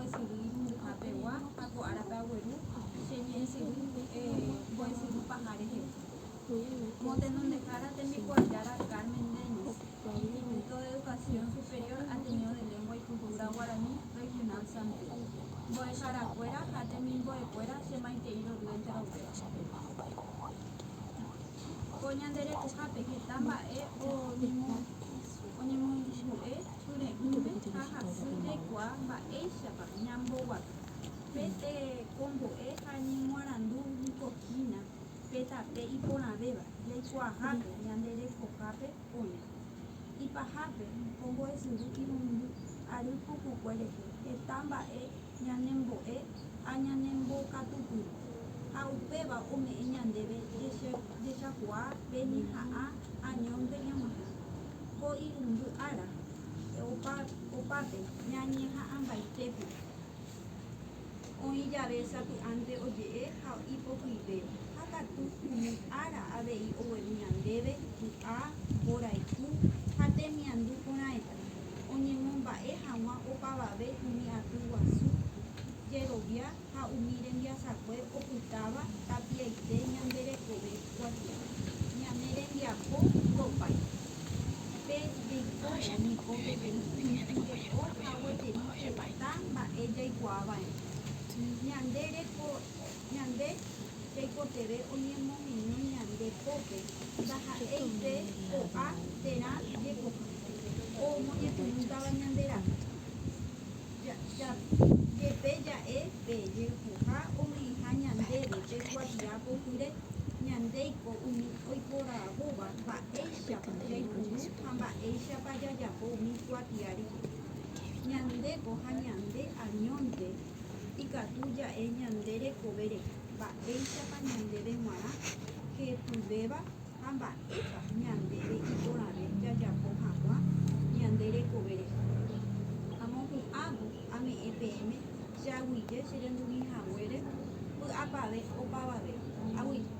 mbo'esyry irundyhapegua ha ko árape agueru mbo'esyry paha reheve. Motenondehára temikuajára Carmen Denis, Instituto de Educación Superior Ateneo de Lengua y Cultura Guaraní, Regional San Pedro. Mbo'eharakuéra ha temimbo'ekuéra che maitei roryente roguéva. Ko ñande rekohápe heta mba'e oñemombue pyre'ỹme ha hasy jaikuaa mba'éichapa ñamboguapy. Pe tekombo'e ha ñemoarandu nikohína pe tape iporãvéva jaikuaahápe ñande rekohápe oña. Ipahápe ombo'esyry irundy ary pukukue rehe heta mba'e ñanembo'e ha ñanembokatupyry. Ha upéva ome'ẽ ñandéve jechakuaa pe ñeha'ã añónte ñamaha. Ko irundy ára opápe ñañeha'ãmbaitékuri. Oĩ jave sapy'ánte oje'e ha ipopyvéva. Ha katu umi ára avei ogueru ñandéve hi'a, mborayhu ha temiandu porãita. Oñemomba'e hag̃ua opavave umi aty guasu jerovia ha umi rembiasakue opytáva tapiaite ñande rekove kuatiápe. Ñane rembiapo topái. Pe jeiko peteĩ jeko ha gueteri heta mba'e jaikuaava'erã. Ñande reikotevẽ oñemombe'u ñande pópe ndaha'éipe ko'a térã jekoha. Omojepyrũtava ñande rape. Jepe ja'e pe jekoha ome'ẽha ñandéve pe kuatia pohyre ñandéiko umi oiporãvóva mba'éichapa jaipuru ha mba'éichapa jajapo umi kuatia rehe. Ñandéko ha ñande añónte ikatu ja'e ñande rekove rehe. Mba'éichapa ñandéve g̃uarã hepyvéva ha mba'épa ñandéve iporãve jajapo hag̃ua ñande rekove rehe. Amohu'ãvo ame'ẽ peẽme che aguyje che renduvĩhaguére py'apave opavave aguyje.